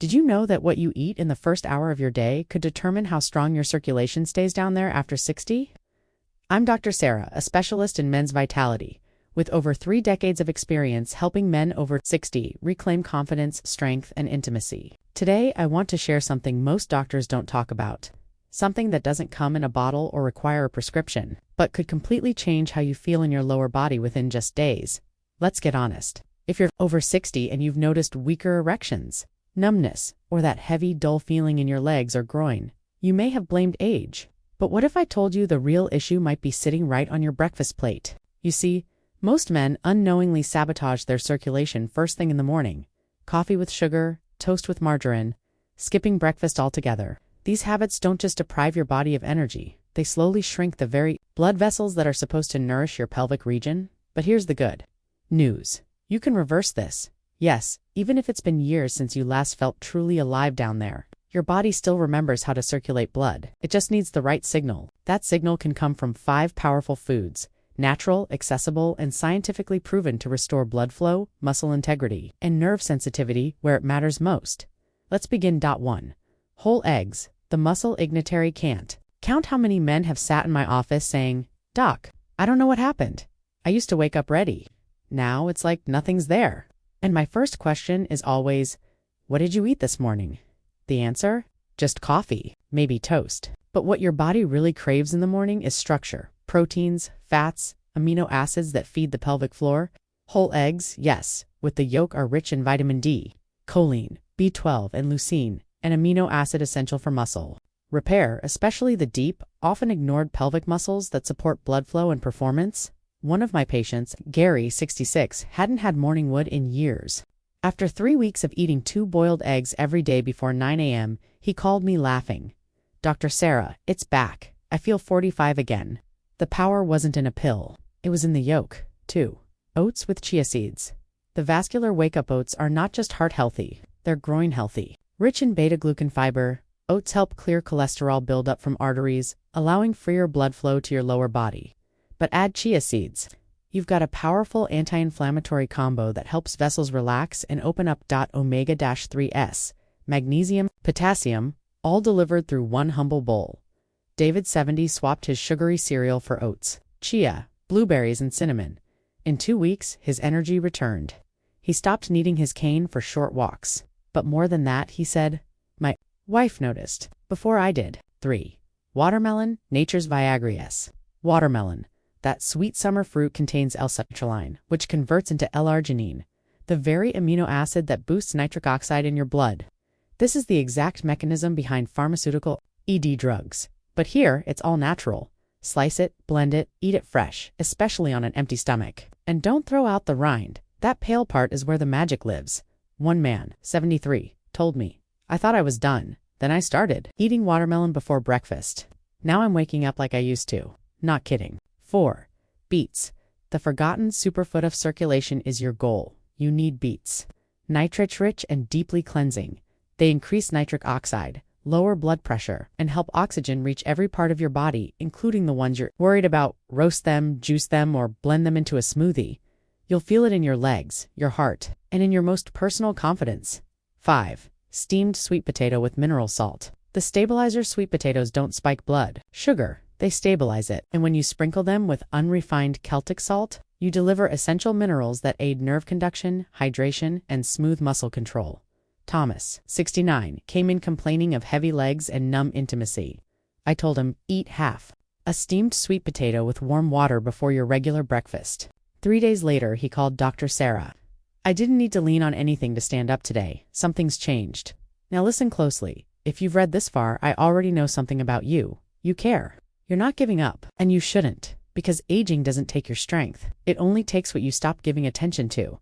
Did you know that what you eat in the first hour of your day could determine how strong your circulation stays down there after 60? I'm Dr. Sarah, a specialist in men's vitality, with over 3 decades of experience helping men over 60 reclaim confidence, strength, and intimacy. Today, I want to share something most doctors don't talk about. Something that doesn't come in a bottle or require a prescription, but could completely change how you feel in your lower body within just days. Let's get honest. If you're over 60 and you've noticed weaker erections, numbness, or that heavy, dull feeling in your legs or groin, you may have blamed age. But what if I told you the real issue might be sitting right on your breakfast plate? You see, most men unknowingly sabotage their circulation first thing in the morning. Coffee with sugar, toast with margarine, skipping breakfast altogether. These habits don't just deprive your body of energy, they slowly shrink the very blood vessels that are supposed to nourish your pelvic region. But here's the good news. You can reverse this. Yes, even if it's been years since you last felt truly alive down there, your body still remembers how to circulate blood. It just needs the right signal. That signal can come from 5 powerful foods: natural, accessible, and scientifically proven to restore blood flow, muscle integrity, and nerve sensitivity where it matters most. Let's begin. 1. Whole eggs, the muscle ignitary can't. Count how many men have sat in my office saying, "Doc, I don't know what happened. I used to wake up ready. Now it's like nothing's there." And my first question is always, what did you eat this morning? The answer? Just coffee, maybe toast. But what your body really craves in the morning is structure, proteins, fats, amino acids that feed the pelvic floor. Whole eggs, yes, with the yolk are rich in vitamin D, choline, B12, and leucine, an amino acid essential for muscle repair, especially the deep, often ignored pelvic muscles that support blood flow and performance. One of my patients, Gary, 66, hadn't had morning wood in years. After 3 weeks of eating 2 boiled eggs every day before 9 a.m., he called me laughing. "Dr. Sarah, it's back. I feel 45 again." The power wasn't in a pill. It was in the yolk, too. Oats with chia seeds. The vascular wake-up oats are not just heart healthy, they're groin healthy. Rich in beta-glucan fiber, oats help clear cholesterol buildup from arteries, allowing freer blood flow to your lower body. But add chia seeds. You've got a powerful anti-inflammatory combo that helps vessels relax and open up. Omega-3s, magnesium, potassium, all delivered through one humble bowl. David, 70, swapped his sugary cereal for oats, chia, blueberries, and cinnamon. In 2 weeks, his energy returned. He stopped needing his cane for short walks. But more than that, he said, my wife noticed before I did. 3. Watermelon, nature's Viagra. Watermelon. That sweet summer fruit contains L-citrulline, which converts into L-arginine, the very amino acid that boosts nitric oxide in your blood. This is the exact mechanism behind pharmaceutical ED drugs. But here, it's all natural. Slice it, blend it, eat it fresh, especially on an empty stomach. And don't throw out the rind. That pale part is where the magic lives. One man, 73, told me, "I thought I was done. Then I started eating watermelon before breakfast. Now I'm waking up like I used to." Not kidding. 4. Beets. The forgotten superfood of circulation is your goal. You need beets. Nitrate-rich and deeply cleansing. They increase nitric oxide, lower blood pressure, and help oxygen reach every part of your body, including the ones you're worried about. Roast them, juice them, or blend them into a smoothie. You'll feel it in your legs, your heart, and in your most personal confidence. 5. Steamed sweet potato with mineral salt. The stabilizer sweet potatoes don't spike blood sugar. They stabilize it, and when you sprinkle them with unrefined Celtic salt, you deliver essential minerals that aid nerve conduction, hydration, and smooth muscle control. Thomas, 69, came in complaining of heavy legs and numb intimacy. I told him, eat half a steamed sweet potato with warm water before your regular breakfast. 3 days later, he called Dr. Sarah. "I didn't need to lean on anything to stand up today. Something's changed." Now listen closely. If you've read this far, I already know something about you. You care. You're not giving up, and you shouldn't, because aging doesn't take your strength. It only takes what you stop giving attention to.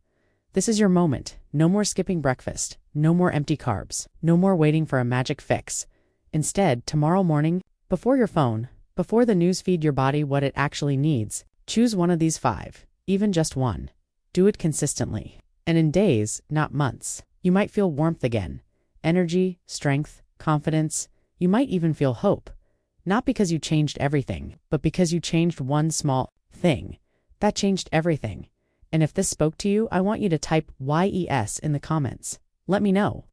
This is your moment. No more skipping breakfast. No more empty carbs. No more waiting for a magic fix. Instead, tomorrow morning, before your phone, before the news feed your body what it actually needs, choose one of these 5, even just one. Do it consistently. And in days, not months, you might feel warmth again. Energy, strength, confidence. You might even feel hope. Not because you changed everything, but because you changed one small thing. That changed everything. And if this spoke to you, I want you to type YES in the comments. Let me know.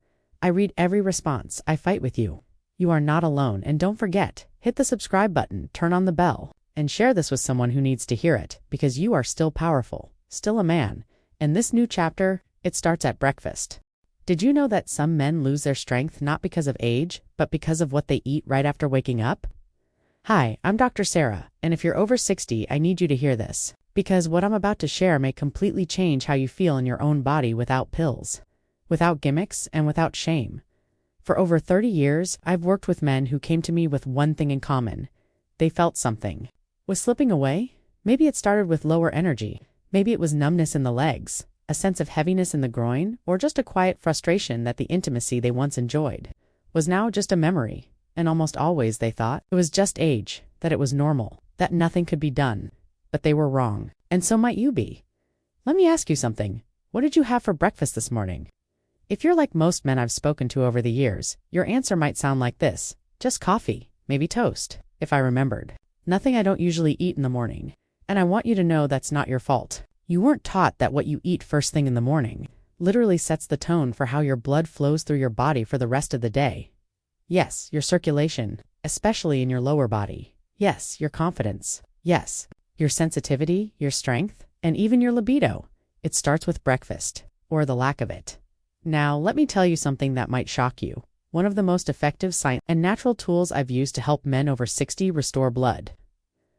I read every response. I fight with you. You are not alone, and don't forget, hit the subscribe button, turn on the bell, and share this with someone who needs to hear it, because you are still powerful, still a man. And this new chapter, it starts at breakfast. Did you know that some men lose their strength not because of age, but because of what they eat right after waking up? Hi, I'm Dr. Sarah, and if you're over 60, I need you to hear this, because what I'm about to share may completely change how you feel in your own body without pills, without gimmicks, and without shame. For over 30 years, I've worked with men who came to me with one thing in common. They felt something was slipping away. Maybe it started with lower energy. Maybe it was numbness in the legs, a sense of heaviness in the groin, or just a quiet frustration that the intimacy they once enjoyed was now just a memory. And almost always they thought it was just age, that it was normal, that nothing could be done. But they were wrong. And so might you be. Let me ask you something. What did you have for breakfast this morning? If you're like most men I've spoken to over the years, your answer might sound like this: just coffee, maybe toast, if I remembered. Nothing I don't usually eat in the morning. And I want you to know that's not your fault. You weren't taught that what you eat first thing in the morning literally sets the tone for how your blood flows through your body for the rest of the day. Yes, your circulation, especially in your lower body. Yes, your confidence. Yes, your sensitivity, your strength, and even your libido. It starts with breakfast, or the lack of it. Now, let me tell you something that might shock you. One of the most effective science and natural tools I've used to help men over 60 restore blood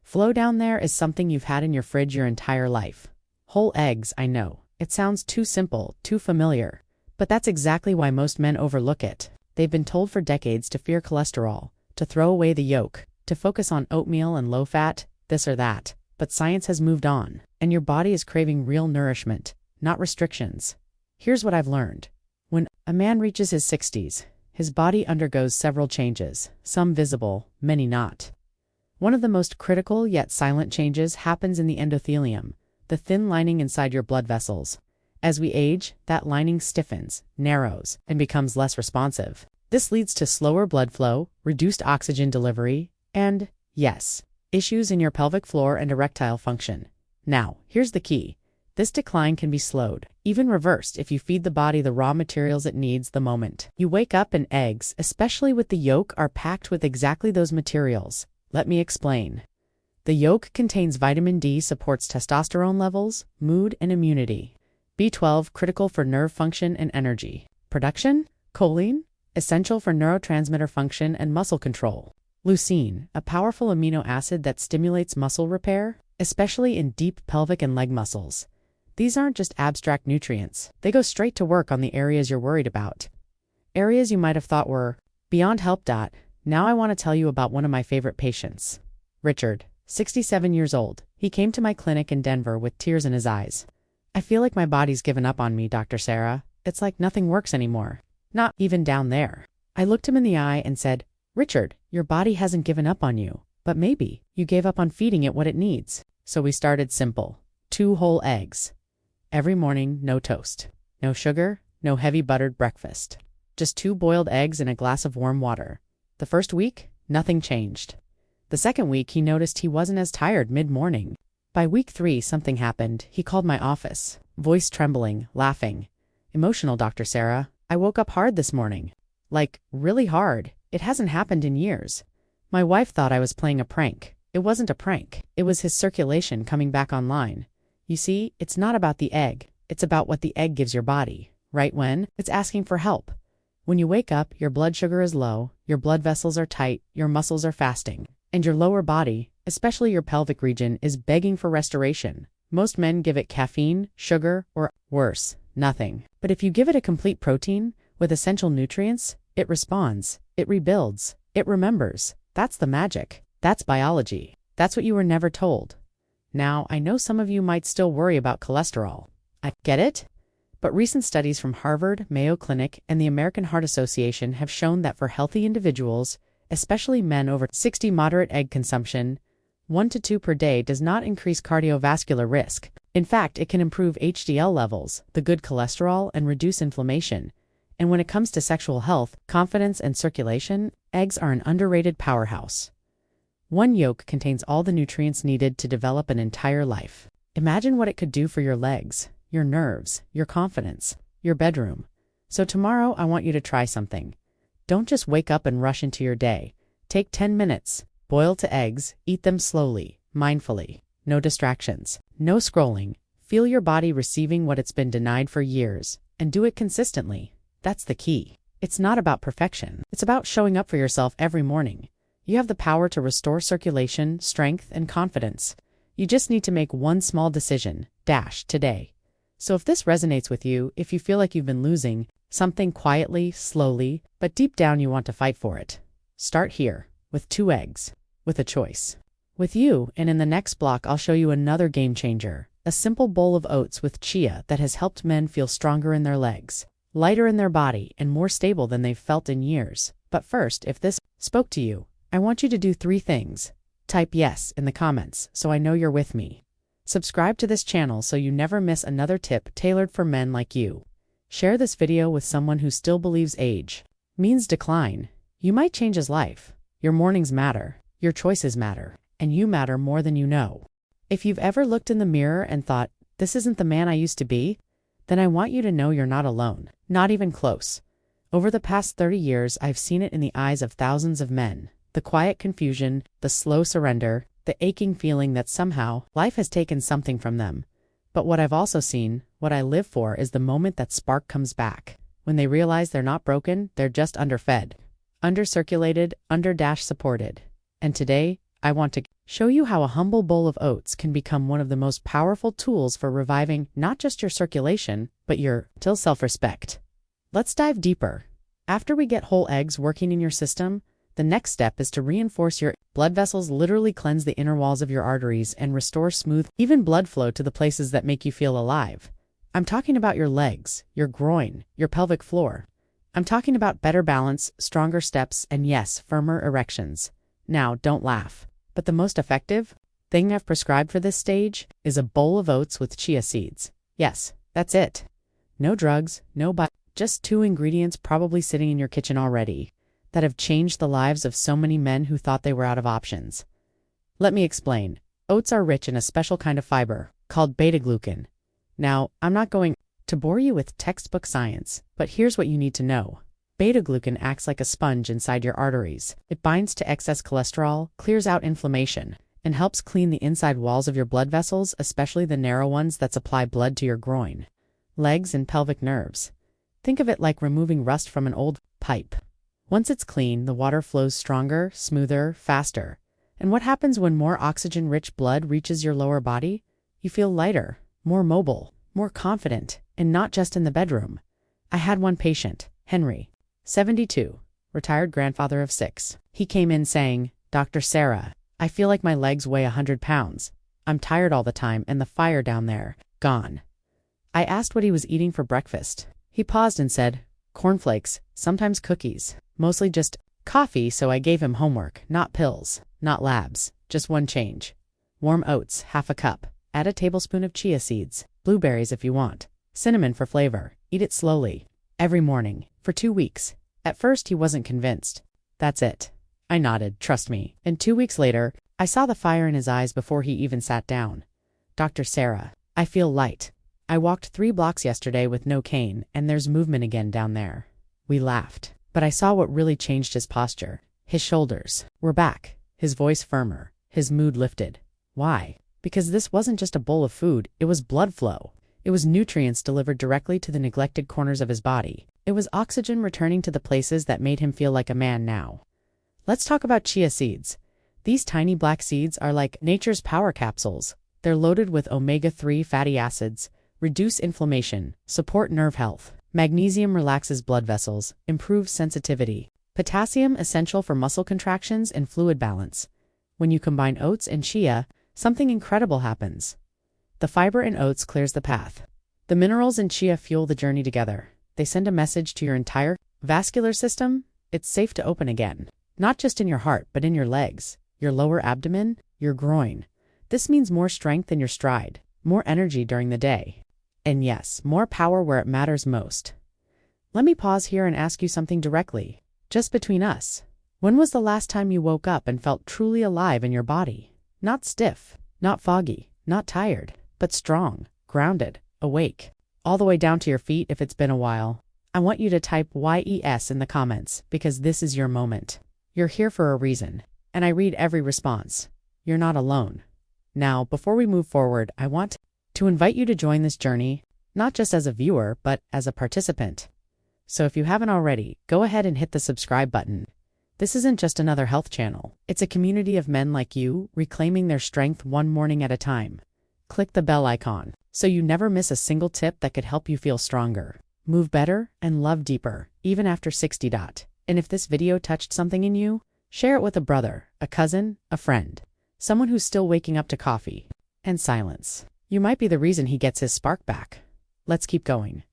flow down there is something you've had in your fridge your entire life. Whole eggs, I know. It sounds too simple, too familiar. But that's exactly why most men overlook it. They've been told for decades to fear cholesterol, to throw away the yolk, to focus on oatmeal and low fat, this or that. But science has moved on, and your body is craving real nourishment, not restrictions. Here's what I've learned. When a man reaches his 60s, his body undergoes several changes, some visible, many not. One of the most critical yet silent changes happens in the endothelium, the thin lining inside your blood vessels. As we age, that lining stiffens, narrows, and becomes less responsive. This leads to slower blood flow, reduced oxygen delivery, and, yes, issues in your pelvic floor and erectile function. Now, here's the key. This decline can be slowed, even reversed, if you feed the body the raw materials it needs the moment you wake up, and eggs, especially with the yolk, are packed with exactly those materials. Let me explain. The yolk contains vitamin D, supports testosterone levels, mood, and immunity. B12, critical for nerve function and energy production. Choline, essential for neurotransmitter function and muscle control. Leucine, a powerful amino acid that stimulates muscle repair, especially in deep pelvic and leg muscles. These aren't just abstract nutrients. They go straight to work on the areas you're worried about. Areas you might have thought were beyond help. Now I want to tell you about one of my favorite patients. Richard, 67 years old. He came to my clinic in Denver with tears in his eyes. I feel like my body's given up on me, Dr. Sarah. It's like nothing works anymore. Not even down there. I looked him in the eye and said, Richard, your body hasn't given up on you, but maybe you gave up on feeding it what it needs. So we started simple. 2 whole eggs. Every morning, no toast. No sugar, no heavy buttered breakfast. Just 2 boiled eggs in a glass of warm water. The first week, nothing changed. The second week, he noticed he wasn't as tired mid-morning. By week 3, something happened. He called my office, voice trembling, laughing. Emotional, Dr. Sarah. I woke up hard this morning. Like, really hard. It hasn't happened in years. My wife thought I was playing a prank. It wasn't a prank. It was his circulation coming back online. You see, it's not about the egg. It's about what the egg gives your body. Right when it's asking for help. When you wake up, your blood sugar is low, your blood vessels are tight, your muscles are fasting, and your lower body, especially your pelvic region, is begging for restoration. Most men give it caffeine, sugar, or, worse, nothing. But if you give it a complete protein with essential nutrients, it responds, it rebuilds, it remembers. That's the magic. That's biology. That's what you were never told. Now, I know some of you might still worry about cholesterol. I get it. But recent studies from Harvard, Mayo Clinic, and the American Heart Association have shown that for healthy individuals, especially men over 60, moderate egg consumption, 1 to 2 per day, does not increase cardiovascular risk. In fact, it can improve HDL levels, the good cholesterol, and reduce inflammation. And when it comes to sexual health, confidence, and circulation, eggs are an underrated powerhouse. 1 yolk contains all the nutrients needed to develop an entire life. Imagine what it could do for your legs, your nerves, your confidence, your bedroom. So tomorrow, I want you to try something. Don't just wake up and rush into your day. Take 10 minutes, boil to eggs, eat them slowly, mindfully. No distractions, no scrolling. Feel your body receiving what it's been denied for years, and do it consistently. That's the key. It's not about perfection. It's about showing up for yourself every morning. You have the power to restore circulation, strength, and confidence. You just need to make one small decision, today. So if this resonates with you, if you feel like you've been losing something quietly, slowly, but deep down you want to fight for it, start here, with 2 eggs, with a choice. With you, and in the next block I'll show you another game changer, a simple bowl of oats with chia that has helped men feel stronger in their legs, lighter in their body, and more stable than they've felt in years. But first, if this spoke to you, I want you to do 3 things. Type yes in the comments so I know you're with me. Subscribe to this channel so you never miss another tip tailored for men like you. Share this video with someone who still believes age means decline. You might change his life. Your mornings matter, your choices matter, and you matter more than you know. If you've ever looked in the mirror and thought, this isn't the man I used to be, then I want you to know you're not alone, not even close. Over the past 30 years, I've seen it in the eyes of thousands of men. The quiet confusion, the slow surrender, the aching feeling that somehow life has taken something from them. But what I've also seen, what I live for, is the moment that spark comes back. When they realize they're not broken, they're just underfed, undercirculated, supported. And today, I want to show you how a humble bowl of oats can become one of the most powerful tools for reviving not just your circulation, but your self-respect. Let's dive deeper. After we get whole eggs working in your system, the next step is to reinforce your blood vessels, literally cleanse the inner walls of your arteries and restore smooth, even blood flow to the places that make you feel alive. I'm talking about your legs, your groin, your pelvic floor. I'm talking about better balance, stronger steps, and yes, firmer erections. Now, don't laugh. But the most effective thing I've prescribed for this stage is a bowl of oats with chia seeds. Yes, that's it. No drugs, just 2 ingredients probably sitting in your kitchen already that have changed the lives of so many men who thought they were out of options. Let me explain. Oats are rich in a special kind of fiber called beta-glucan. Now, I'm not going to bore you with textbook science, but here's what you need to know. Beta-glucan acts like a sponge inside your arteries. It binds to excess cholesterol, clears out inflammation, and helps clean the inside walls of your blood vessels, especially the narrow ones that supply blood to your groin, legs, and pelvic nerves. Think of it like removing rust from an old pipe. Once it's clean, the water flows stronger, smoother, faster. And what happens when more oxygen-rich blood reaches your lower body? You feel lighter, more mobile, more confident, and not just in the bedroom. I had one patient, Henry, 72, retired grandfather of 6. He came in saying, "Dr. Sarah, I feel like my legs weigh 100 pounds. I'm tired all the time and the fire down there, gone." I asked what he was eating for breakfast. He paused and said, "Cornflakes, sometimes cookies, mostly just coffee." So I gave him homework, not pills, not labs, just one change. Warm oats, half a cup. Add a tablespoon of chia seeds, blueberries if you want, cinnamon for flavor. Eat it slowly, every morning, for 2 weeks. At first, he wasn't convinced. "That's it." I nodded, "Trust me." And 2 weeks later, I saw the fire in his eyes before he even sat down. "Dr. Sarah, I feel light. I walked 3 blocks yesterday with no cane, and there's movement again down there." We laughed, but I saw what really changed his posture. His shoulders were back, his voice firmer, his mood lifted. Why? Because this wasn't just a bowl of food, it was blood flow. It was nutrients delivered directly to the neglected corners of his body. It was oxygen returning to the places that made him feel like a man now. Let's talk about chia seeds. These tiny black seeds are like nature's power capsules. They're loaded with omega-3 fatty acids, reduce inflammation, support nerve health. Magnesium relaxes blood vessels, improves sensitivity. Potassium essential for muscle contractions and fluid balance. When you combine oats and chia, something incredible happens. The fiber in oats clears the path. The minerals in chia fuel the journey together. They send a message to your entire vascular system. It's safe to open again. Not just in your heart, but in your legs, your lower abdomen, your groin. This means more strength in your stride, more energy during the day. And yes, more power where it matters most. Let me pause here and ask you something directly, just between us. When was the last time you woke up and felt truly alive in your body? Not stiff, not foggy, not tired, but strong, grounded, awake, all the way down to your feet if it's been a while. I want you to type YES in the comments because this is your moment. You're here for a reason, and I read every response. You're not alone. Now, before we move forward, I want to invite you to join this journey, not just as a viewer, but as a participant. So if you haven't already, go ahead and hit the subscribe button. This isn't just another health channel. It's a community of men like you reclaiming their strength one morning at a time. Click the bell icon so you never miss a single tip that could help you feel stronger, move better, and love deeper, even after 60. And if this video touched something in you, share it with a brother, a cousin, a friend, someone who's still waking up to coffee and silence. You might be the reason he gets his spark back. Let's keep going.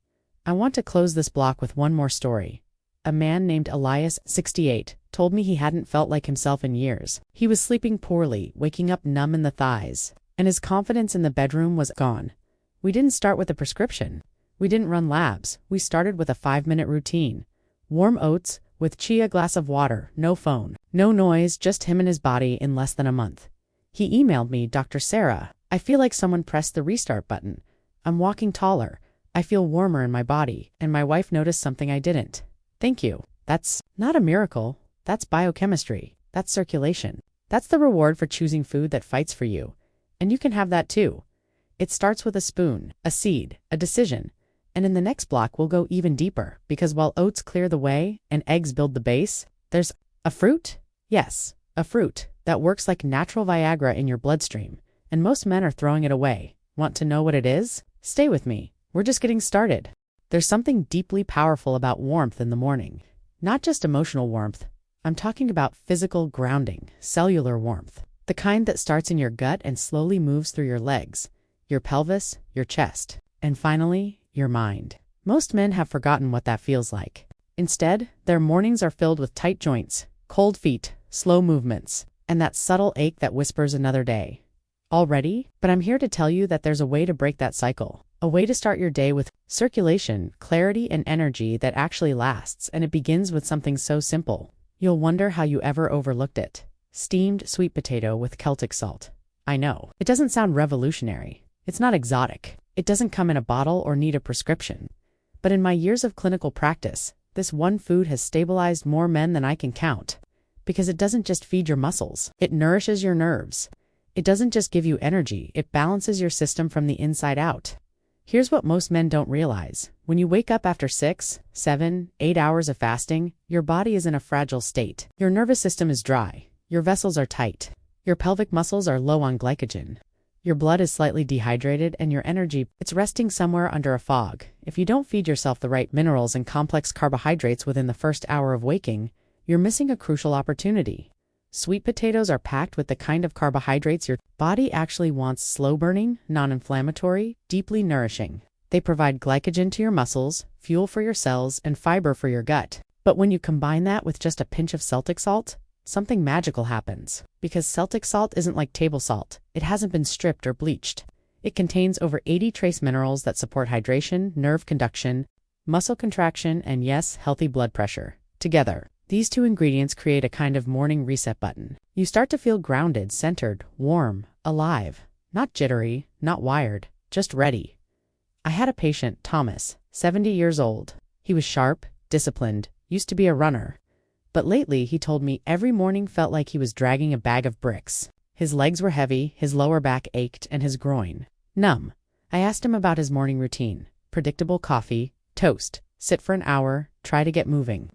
I want to close this block with one more story. A man named Elias, 68, told me he hadn't felt like himself in years. He was sleeping poorly, waking up numb in the thighs, and his confidence in the bedroom was gone. We didn't start with a prescription. We didn't run labs. We started with a 5-minute routine. Warm oats with chia, glass of water, no phone, no noise, just him and his body in less than a month. He emailed me, Dr. Sarah, I feel like someone pressed the restart button. I'm walking taller. I feel warmer in my body, and my wife noticed something I didn't. Thank you. That's not a miracle. That's biochemistry. That's circulation. That's the reward for choosing food that fights for you. And you can have that too. It starts with a spoon, a seed, a decision. And in the next block, we'll go even deeper, because while oats clear the way and eggs build the base, there's a fruit? Yes, a fruit that works like natural Viagra in your bloodstream, and most men are throwing it away. Want to know what it is? Stay with me. We're just getting started. There's something deeply powerful about warmth in the morning. Not just emotional warmth. I'm talking about physical grounding, cellular warmth. The kind that starts in your gut and slowly moves through your legs, your pelvis, your chest, and finally, your mind. Most men have forgotten what that feels like. Instead, their mornings are filled with tight joints, cold feet, slow movements, and that subtle ache that whispers another day. All ready? But I'm here to tell you that there's a way to break that cycle. A way to start your day with circulation, clarity, and energy that actually lasts, and it begins with something so simple. You'll wonder how you ever overlooked it. Steamed sweet potato with Celtic salt. I know, it doesn't sound revolutionary. It's not exotic. It doesn't come in a bottle or need a prescription. But in my years of clinical practice, this one food has stabilized more men than I can count. Because it doesn't just feed your muscles, it nourishes your nerves. It doesn't just give you energy, it balances your system from the inside out. Here's what most men don't realize. When you wake up after 6, 7, 8 hours of fasting, your body is in a fragile state. Your nervous system is dry. Your vessels are tight. Your pelvic muscles are low on glycogen. Your blood is slightly dehydrated, and your energy, it's resting somewhere under a fog. If you don't feed yourself the right minerals and complex carbohydrates within the first hour of waking, you're missing a crucial opportunity. Sweet potatoes are packed with the kind of carbohydrates your body actually wants: slow-burning, non-inflammatory, deeply nourishing. They provide glycogen to your muscles, fuel for your cells, and fiber for your gut. But when you combine that with just a pinch of Celtic salt, something magical happens. Because Celtic salt isn't like table salt. It hasn't been stripped or bleached. It contains over 80 trace minerals that support hydration, nerve conduction, muscle contraction, and yes, healthy blood pressure. Together, these two ingredients create a kind of morning reset button. You start to feel grounded, centered, warm, alive. Not jittery, not wired, just ready. I had a patient, Thomas, 70 years old. He was sharp, disciplined, used to be a runner. But lately, he told me every morning felt like he was dragging a bag of bricks. His legs were heavy, his lower back ached, and his groin numb. I asked him about his morning routine. Predictable coffee, toast, sit for an hour, try to get moving.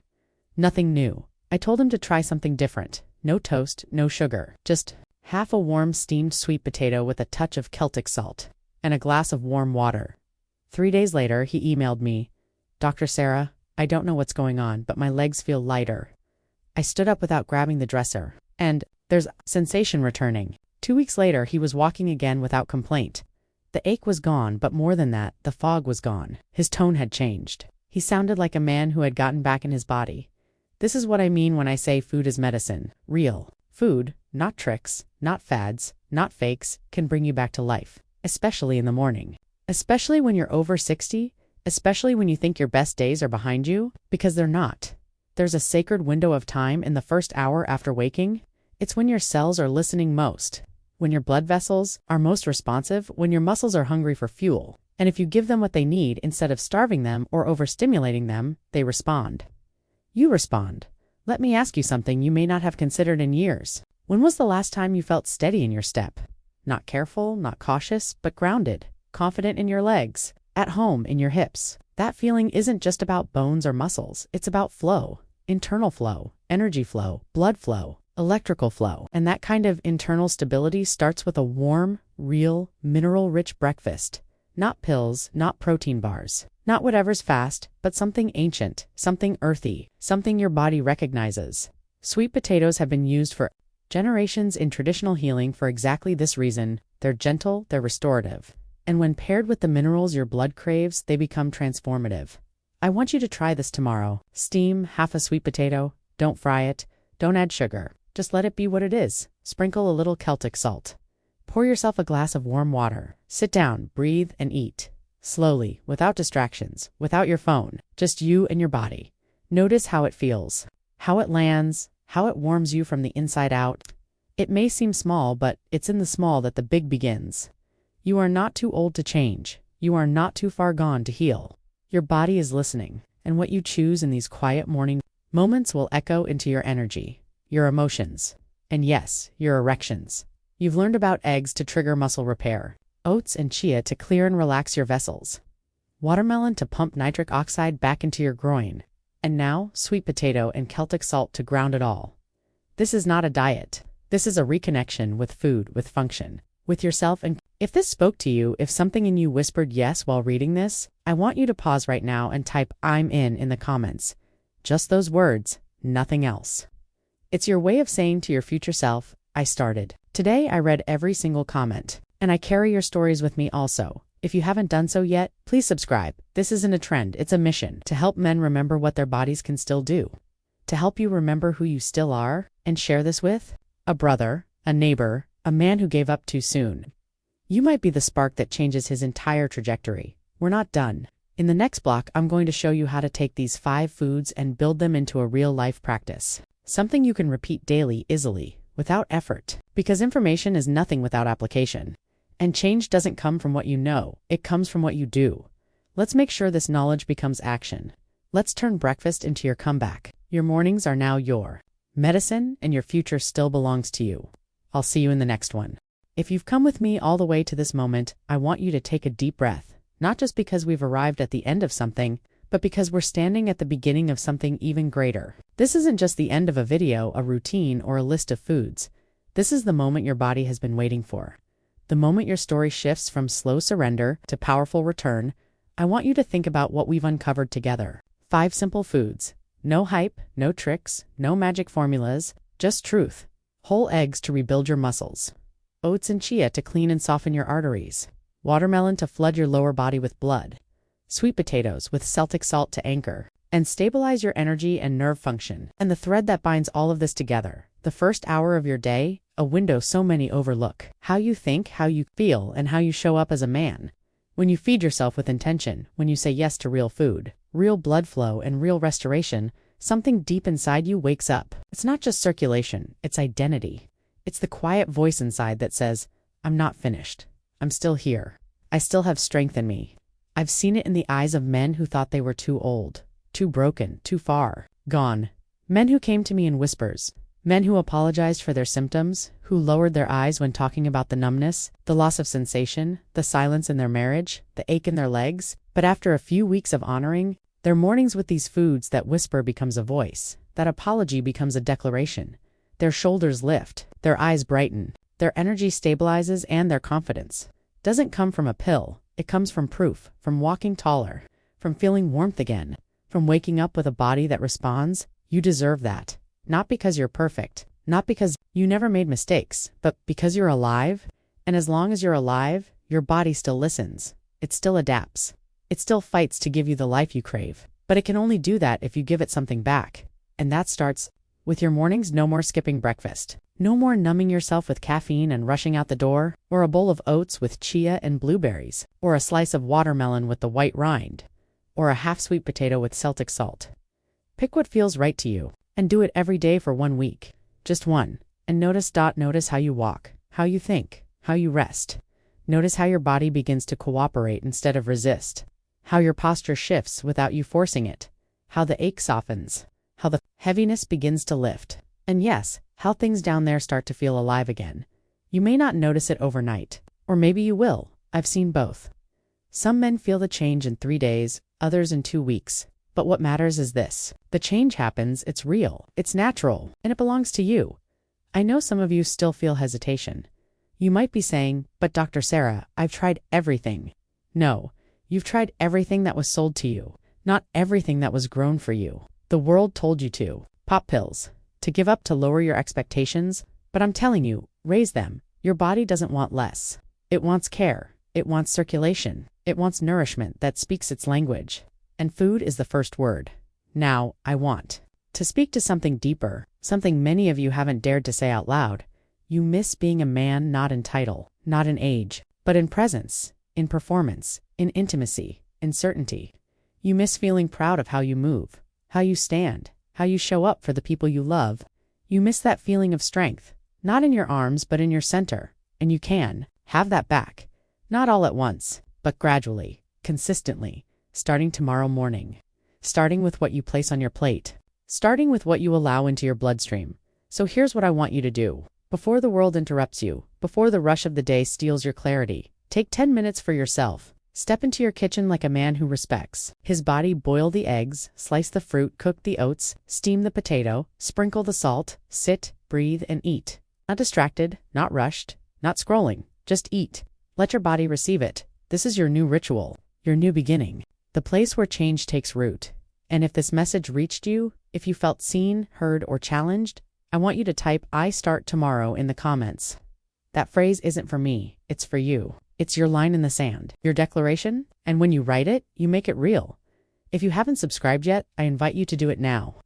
Nothing new. I told him to try something different. No toast, no sugar. Just half a warm steamed sweet potato with a touch of Celtic salt, and a glass of warm water. 3 days later, he emailed me, Dr. Sarah, I don't know what's going on, but my legs feel lighter. I stood up without grabbing the dresser, and there's sensation returning. 2 weeks later, he was walking again without complaint. The ache was gone, but more than that, the fog was gone. His tone had changed. He sounded like a man who had gotten back in his body. This is what I mean when I say food is medicine. Real. Food, not tricks, not fads, not fakes, can bring you back to life. Especially in the morning. Especially when you're over 60. Especially when you think your best days are behind you. Because they're not. There's a sacred window of time in the first hour after waking. It's when your cells are listening most. When your blood vessels are most responsive. When your muscles are hungry for fuel. And if you give them what they need instead of starving them or overstimulating them, they respond. You respond. Let me ask you something you may not have considered in years. When was the last time you felt steady in your step? Not careful, not cautious, but grounded, confident in your legs, at home in your hips. That feeling isn't just about bones or muscles, it's about flow, internal flow, energy flow, blood flow, electrical flow. And that kind of internal stability starts with a warm, real, mineral-rich breakfast. Not pills, not protein bars, not whatever's fast, but something ancient, something earthy, something your body recognizes. Sweet potatoes have been used for generations in traditional healing for exactly this reason. They're gentle, they're restorative. And when paired with the minerals your blood craves, they become transformative. I want you to try this tomorrow. Steam half a sweet potato. Don't fry it. Don't add sugar. Just let it be what it is. Sprinkle a little Celtic salt. Pour yourself a glass of warm water. Sit down, breathe, and eat. Slowly, without distractions, without your phone. Just you and your body. Notice how it feels, how it lands, how it warms you from the inside out. It may seem small, but it's in the small that the big begins. You are not too old to change. You are not too far gone to heal. Your body is listening, and what you choose in these quiet morning moments will echo into your energy, your emotions, and yes, your erections. You've learned about eggs to trigger muscle repair, oats and chia to clear and relax your vessels, watermelon to pump nitric oxide back into your groin, and now sweet potato and Celtic salt to ground it all. This is not a diet. This is a reconnection with food, with function, with yourself. And if this spoke to you, if something in you whispered yes while reading this, I want you to pause right now and type "I'm in" the comments. Just those words, nothing else. It's your way of saying to your future self, I started. Today I read every single comment, and I carry your stories with me also. If you haven't done so yet, please subscribe. This isn't a trend, it's a mission to help men remember what their bodies can still do. To help you remember who you still are, and share this with a brother, a neighbor, a man who gave up too soon. You might be the spark that changes his entire trajectory. We're not done. In the next block, I'm going to show you how to take these 5 foods and build them into a real-life practice. Something you can repeat daily, easily, without effort. Because information is nothing without application. And change doesn't come from what you know, it comes from what you do. Let's make sure this knowledge becomes action. Let's turn breakfast into your comeback. Your mornings are now your medicine, and your future still belongs to you. I'll see you in the next one. If you've come with me all the way to this moment, I want you to take a deep breath, not just because we've arrived at the end of something, but because we're standing at the beginning of something even greater. This isn't just the end of a video, a routine, or a list of foods. This is the moment your body has been waiting for. The moment your story shifts from slow surrender to powerful return. I want you to think about what we've uncovered together. 5 simple foods. No hype, no tricks, no magic formulas, just truth. Whole eggs to rebuild your muscles. Oats and chia to clean and soften your arteries. Watermelon to flood your lower body with blood. Sweet potatoes with Celtic salt to anchor and stabilize your energy and nerve function. And the thread that binds all of this together, the first hour of your day, a window so many overlook. How you think, how you feel, and how you show up as a man. When you feed yourself with intention, when you say yes to real food, real blood flow, and real restoration, something deep inside you wakes up. It's not just circulation, it's identity. It's the quiet voice inside that says, I'm not finished. I'm still here. I still have strength in me. I've seen it in the eyes of men who thought they were too old, too broken, too far gone. Men who came to me in whispers. Men who apologized for their symptoms, who lowered their eyes when talking about the numbness, the loss of sensation, the silence in their marriage, the ache in their legs. But after a few weeks of honoring their mornings with these foods, that whisper becomes a voice. That apology becomes a declaration. Their shoulders lift, their eyes brighten, their energy stabilizes, and their confidence doesn't come from a pill. It comes from proof, from walking taller, from feeling warmth again, from waking up with a body that responds. You deserve that. Not because you're perfect, not because you never made mistakes, but because you're alive. And as long as you're alive, your body still listens. It still adapts. It still fights to give you the life you crave. But it can only do that if you give it something back. And that starts with your mornings. No more skipping breakfast. No more numbing yourself with caffeine and rushing out the door, or a bowl of oats with chia and blueberries, or a slice of watermelon with the white rind, or a half sweet potato with Celtic salt. Pick what feels right to you, and do it every day for 1 week. Just one. And notice how you walk, how you think, how you rest. Notice how your body begins to cooperate instead of resist. How your posture shifts without you forcing it. How the ache softens. How the heaviness begins to lift. And yes, how things down there start to feel alive again. You may not notice it overnight. Or maybe you will. I've seen both. Some men feel the change in 3 days, others in 2 weeks. But what matters is this. The change happens, it's real, it's natural, and it belongs to you. I know some of you still feel hesitation. You might be saying, but Dr. Sarah, I've tried everything. No, you've tried everything that was sold to you, not everything that was grown for you. The world told you to. Pop pills. To give up to lower your expectations, but I'm telling you, raise them. Your body doesn't want less. It wants care. It wants circulation. It wants nourishment that speaks its language. And food is the first word. Now, I want to speak to something deeper, something many of you haven't dared to say out loud. You miss being a man not in title, not in age, but in presence, in performance, in intimacy, in certainty. You miss feeling proud of how you move, how you stand, how you show up for the people you love. You miss that feeling of strength, not in your arms but in your center, and you can have that back. Not all at once, but gradually, consistently, starting tomorrow morning. Starting with what you place on your plate. Starting with what you allow into your bloodstream. So here's what I want you to do. Before the world interrupts you, before the rush of the day steals your clarity, take 10 minutes for yourself. Step into your kitchen like a man who respects his body. Boil the eggs, slice the fruit, cook the oats, steam the potato, sprinkle the salt, sit, breathe, and eat. Not distracted, not rushed, not scrolling, just eat. Let your body receive it. This is your new ritual, your new beginning. The place where change takes root. And if this message reached you, if you felt seen, heard, or challenged, I want you to type "I start tomorrow" in the comments. That phrase isn't for me, it's for you. It's your line in the sand, your declaration, and when you write it, you make it real. If you haven't subscribed yet, I invite you to do it now.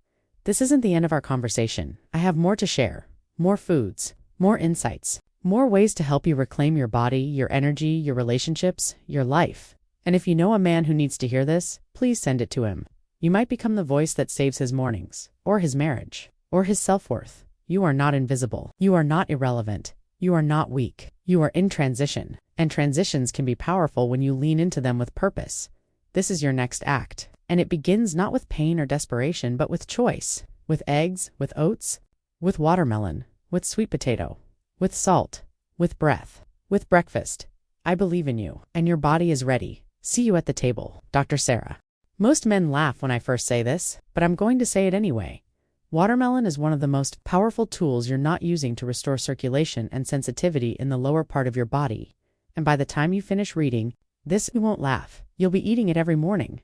This isn't the end of our conversation. I have more to share, more foods, more insights, more ways to help you reclaim your body, your energy, your relationships, your life. And if you know a man who needs to hear this, please send it to him. You might become the voice that saves his mornings, or his marriage, or his self-worth. You are not invisible. You are not irrelevant. You are not weak. You are in transition. And transitions can be powerful when you lean into them with purpose. This is your next act. And it begins not with pain or desperation, but with choice. With eggs, with oats, with watermelon, with sweet potato, with salt, with breath, with breakfast. I believe in you, and your body is ready. See you at the table, Dr. Sarah. Most men laugh when I first say this, but I'm going to say it anyway. Watermelon is one of the most powerful tools you're not using to restore circulation and sensitivity in the lower part of your body. And by the time you finish reading this, you won't laugh. You'll be eating it every morning.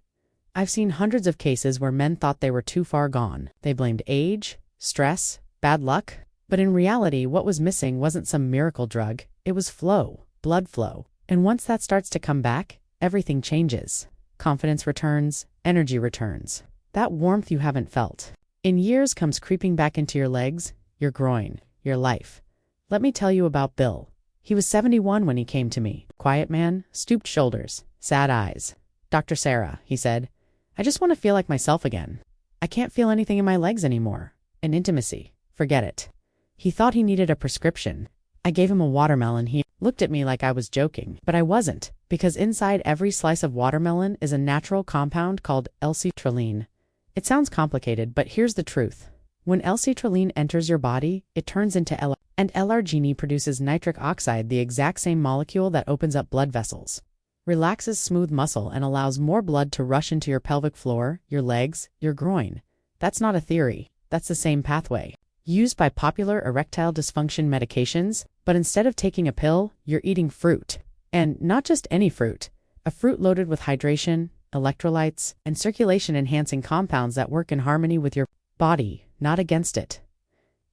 I've seen hundreds of cases where men thought they were too far gone. They blamed age, stress, bad luck. But in reality, what was missing wasn't some miracle drug. It was flow, blood flow. And once that starts to come back, everything changes. Confidence returns, energy returns. That warmth you haven't felt in years comes creeping back into your legs, your groin, your life. Let me tell you about Bill. He was 71 when he came to me. Quiet man, stooped shoulders, sad eyes. Dr. Sarah, he said, I just want to feel like myself again. I can't feel anything in my legs anymore. And intimacy, forget it. He thought he needed a prescription. I gave him a watermelon. He looked at me like I was joking, but I wasn't, because inside every slice of watermelon is a natural compound called L-citrulline. It sounds complicated, but here's the truth. When L-citrulline enters your body, it turns into L, and L-arginine produces nitric oxide, the exact same molecule that opens up blood vessels, relaxes smooth muscle, and allows more blood to rush into your pelvic floor, your legs, your groin. That's not a theory. That's the same pathway used by popular erectile dysfunction medications, but instead of taking a pill, you're eating fruit. And not just any fruit, a fruit loaded with hydration, electrolytes, and circulation-enhancing compounds that work in harmony with your body, not against it.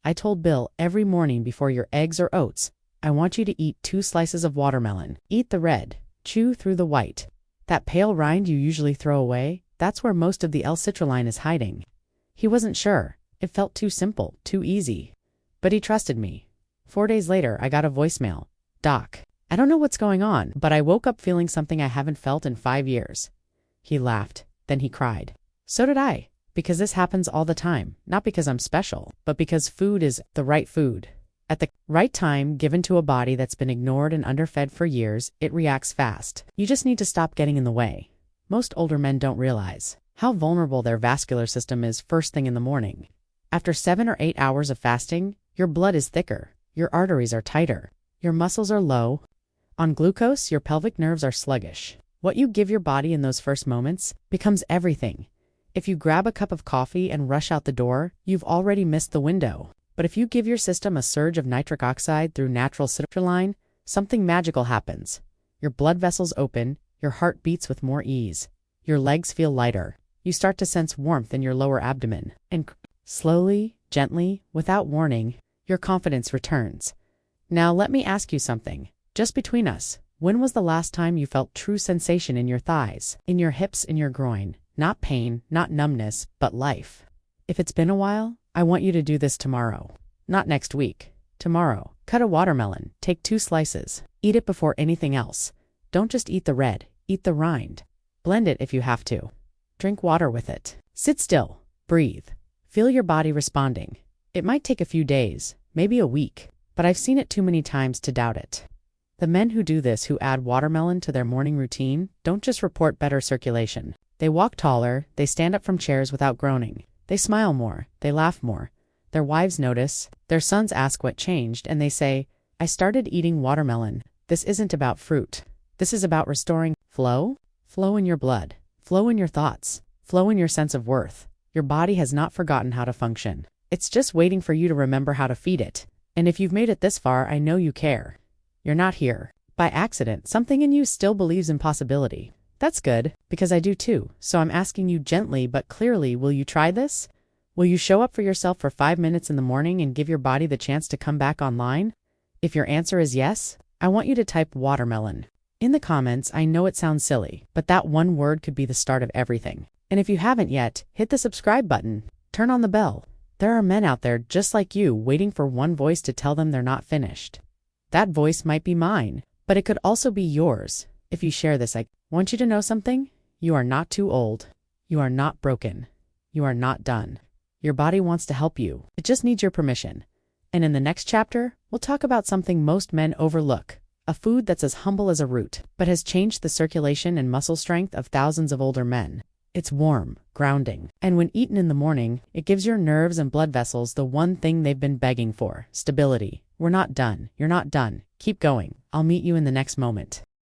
I told Bill every morning before your eggs or oats, I want you to eat 2 slices of watermelon. Eat the red, chew through the white. That pale rind you usually throw away, that's where most of the L-citrulline is hiding. He wasn't sure. It felt too simple, too easy. But he trusted me. 4 days later, I got a voicemail. Doc, I don't know what's going on, but I woke up feeling something I haven't felt in 5 years. He laughed. Then he cried. So did I. Because this happens all the time. Not because I'm special, but because food is the right food. At the right time, given to a body that's been ignored and underfed for years, it reacts fast. You just need to stop getting in the way. Most older men don't realize how vulnerable their vascular system is first thing in the morning. After 7 or 8 hours of fasting, your blood is thicker, your arteries are tighter, your muscles are low. On glucose, your pelvic nerves are sluggish. What you give your body in those first moments becomes everything. If you grab a cup of coffee and rush out the door, you've already missed the window. But if you give your system a surge of nitric oxide through natural citrulline, something magical happens. Your blood vessels open, your heart beats with more ease, your legs feel lighter, you start to sense warmth in your lower abdomen, and slowly, gently, without warning, your confidence returns. Now let me ask you something. Just between us, when was the last time you felt true sensation in your thighs, in your hips, in your groin? Not pain, not numbness, but life. If it's been a while, I want you to do this tomorrow. Not next week. Tomorrow. Cut a watermelon, take 2 slices. Eat it before anything else. Don't just eat the red, eat the rind. Blend it if you have to. Drink water with it. Sit still. Breathe. Feel your body responding. It might take a few days, maybe a week, but I've seen it too many times to doubt it. The men who do this, who add watermelon to their morning routine, don't just report better circulation. They walk taller, they stand up from chairs without groaning. They smile more, they laugh more. Their wives notice, their sons ask what changed, and they say, I started eating watermelon. This isn't about fruit. This is about restoring flow. Flow in your blood, flow in your thoughts, flow in your sense of worth. Your body has not forgotten how to function. It's just waiting for you to remember how to feed it. And if you've made it this far, I know you care. You're not here by accident. Something in you still believes in possibility. That's good, because I do too. So I'm asking you gently but clearly, will you try this? Will you show up for yourself for 5 minutes in the morning and give your body the chance to come back online? If your answer is yes, I want you to type watermelon in the comments. I know it sounds silly, but that one word could be the start of everything. And if you haven't yet, hit the subscribe button. Turn on the bell. There are men out there just like you waiting for one voice to tell them they're not finished. That voice might be mine, but it could also be yours. If you share this, I want you to know something. You are not too old. You are not broken. You are not done. Your body wants to help you. It just needs your permission. And in the next chapter, we'll talk about something most men overlook. A food that's as humble as a root, but has changed the circulation and muscle strength of thousands of older men. It's warm, grounding, and when eaten in the morning, it gives your nerves and blood vessels the one thing they've been begging for: stability. We're not done. You're not done. Keep going. I'll meet you in the next moment.